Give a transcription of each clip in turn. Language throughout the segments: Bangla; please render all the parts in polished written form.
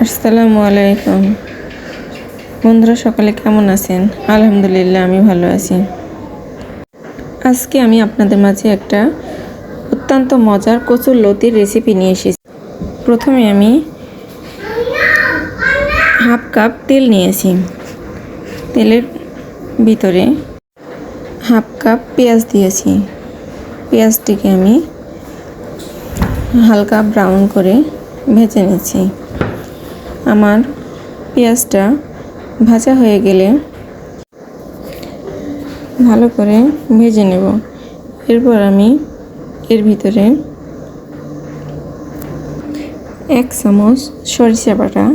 আসসালামু আলাইকুম বন্ধুরা, সকালে কেমন আছেন? আলহামদুলিল্লাহ, আমি ভালো আছি। আজকে আমি আপনাদের মাঝে একটা অত্যন্ত মজার কচুর লতির রেসিপি নিয়ে এসেছি। প্রথমে আমি হাফ কাপ তেল নিয়েছি। তেলের ভিতরে হাফ কাপ পেঁয়াজ দিয়েছি। পেঁয়াজটিকে আমি হালকা ব্রাউন করে ভেজে নিচ্ছি। আমার পেঁয়াজটা ভাজা হয়ে গেলে ভালো করে ভেজে নেব। এরপর আমি এর ভিতরে 1 চামচ সরিষা বাটা,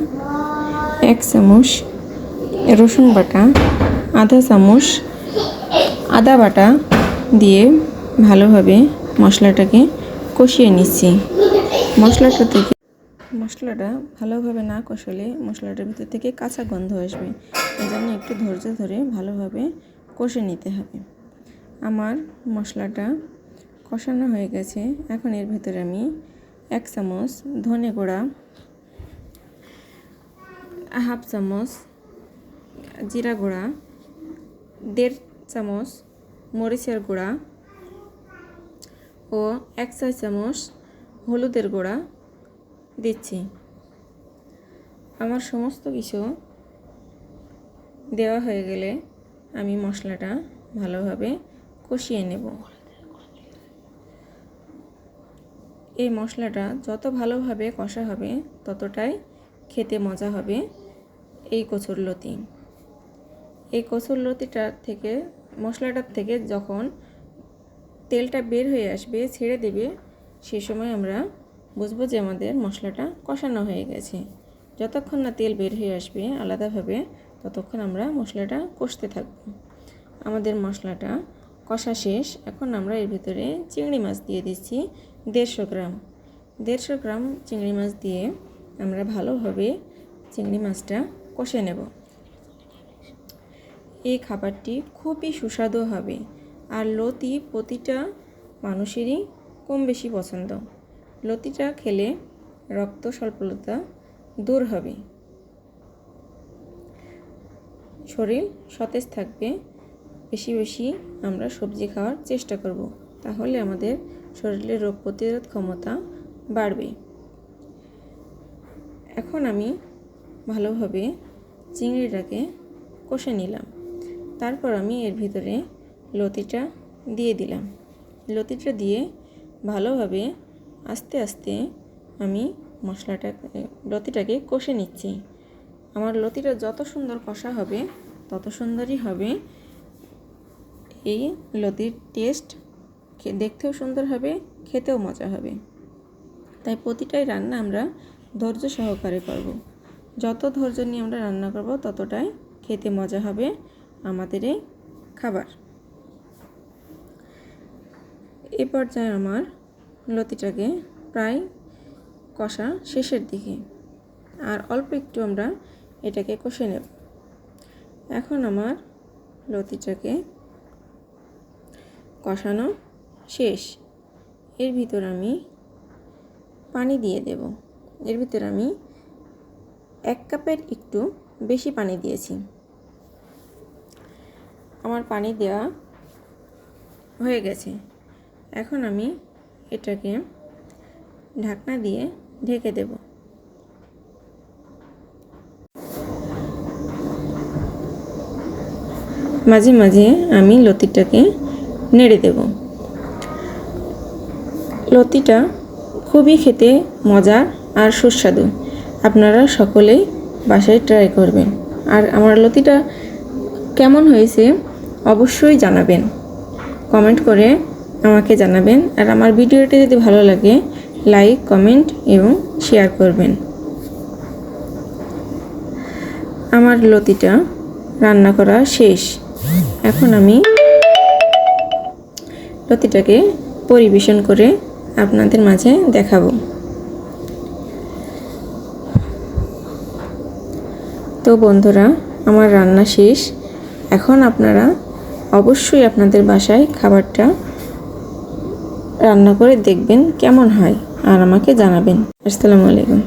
1 চামচ রসুন বাটা, আধা চামচ আদা বাটা দিয়ে ভালোভাবে মশলাটাকে কষিয়ে নিচ্ছি। মশলাটা ভালোভাবে না কষালে মশলাটার ভিতর থেকে কাঁচা গন্ধ আসবে। এজন্য একটু ধৈর্য ধরে ভালোভাবে কষে নিতে হবে। আমার মশলাটা কষানো হয়ে গেছে। এখন এর ভিতরে আমি 1 চামচ ধনে গুঁড়া, হাফ চামচ জিরা গুঁড়া, 1.5 চামচ মরিচের গুঁড়া ও 1 চা চামচ হলুদের গুঁড়া দিচ্ছি। আমার সমস্ত কিছু দেওয়া হয়ে গেলে আমি মশলাটা ভালোভাবে কষিয়ে নেব। এই মশলাটা যত ভালোভাবে কষা হবে ততটাই খেতে মজা হবে এই কচুরলতি। এই কচুরলতিটার থেকে মশলাটার থেকে যখন তেলটা বের হয়ে আসবে, ছেড়ে দেবে, সে সময় আমরা বুঝবো যে আমাদের মশলাটা কষানো হয়ে গেছে। যতক্ষণ না তেল বের হয়ে আসবে আলাদাভাবে, ততক্ষণ আমরা মশলাটা কষতে থাকব। আমাদের মশলাটা কষা শেষ। এখন আমরা এর ভিতরে চিংড়ি মাছ দিয়ে দিচ্ছি 150 গ্রাম। 150 গ্রাম চিংড়ি মাছ দিয়ে আমরা ভালোভাবে চিংড়ি মাছটা কষে নেব। এই খাবারটি খুবই সুস্বাদু হবে। আর লতি প্রতিটা মানুষেরই কম বেশি পছন্দ। লতিটা খেলে রক্ত স্বল্পতা দূর হবে, শরীর সতেজ থাকবে। বেশি বেশি আমরা সবজি খাওয়ার চেষ্টা করব, তাহলে আমাদের শরীরের রোগ প্রতিরোধ ক্ষমতা বাড়বে। এখন আমি ভালোভাবে চিংড়িটাকে কষে নিলাম। তারপর আমি এর ভিতরে লতিটা দিয়ে দিলাম। লতিটা দিয়ে ভালোভাবে আস্তে আস্তে আমি লতিটাকে কষে নিচ্ছি। আমার লতিটা যত সুন্দর কষা হবে তত সুন্দরই হবে এই লতির টেস্ট। দেখতেও সুন্দর হবে, খেতেও মজা হবে। তাই প্রতিটাই রান্না আমরা ধৈর্য সহকারে করব। যত ধৈর্য নিয়ে আমরা রান্না করব ততটাই খেতে মজা হবে আমাদের এই খাবার। এ পর্যায়ে আমার লতিটাকে প্রায় কষা শেষের দিকে, আর অল্প একটু আমরা এটাকে কষে নেব। এখন আমার লতিটাকে কষানো শেষ। এর ভিতর আমি পানি দিয়ে দেব। এর ভিতর আমি 1 কাপের একটু বেশি পানি দিয়েছি। আমার পানি দেওয়া হয়ে গেছে। এখন আমি এটাকে ঢাকনা দিয়ে ঢেকে দেব। মাঝে মাঝে আমি লতিটাকে নেড়ে দেব। লতিটা খুবই খেতে মজার আর সুস্বাদু। আপনারা সকলেই বাসায় ট্রাই করবেন। আর আমার লতিটা কেমন হয়েছে অবশ্যই জানাবেন, কমেন্ট করে আমাকে জানাবেন। আর আমার ভিডিওটি যদি ভালো লাগে লাইক, কমেন্ট এবং শেয়ার করবেন। আমার লতিটা রান্না করা শেষ। এখন আমি লতিটাকে পরিবেশন করে আপনাদের মাঝে দেখাবো। তো বন্ধুরা, আমার রান্না শেষ। এখন আপনারা অবশ্যই আপনাদের বাসায় খাবারটা রান্না করে দেখবেন কেমন হয়, আর আমাকে জানাবেন। আসসালামু আলাইকুম।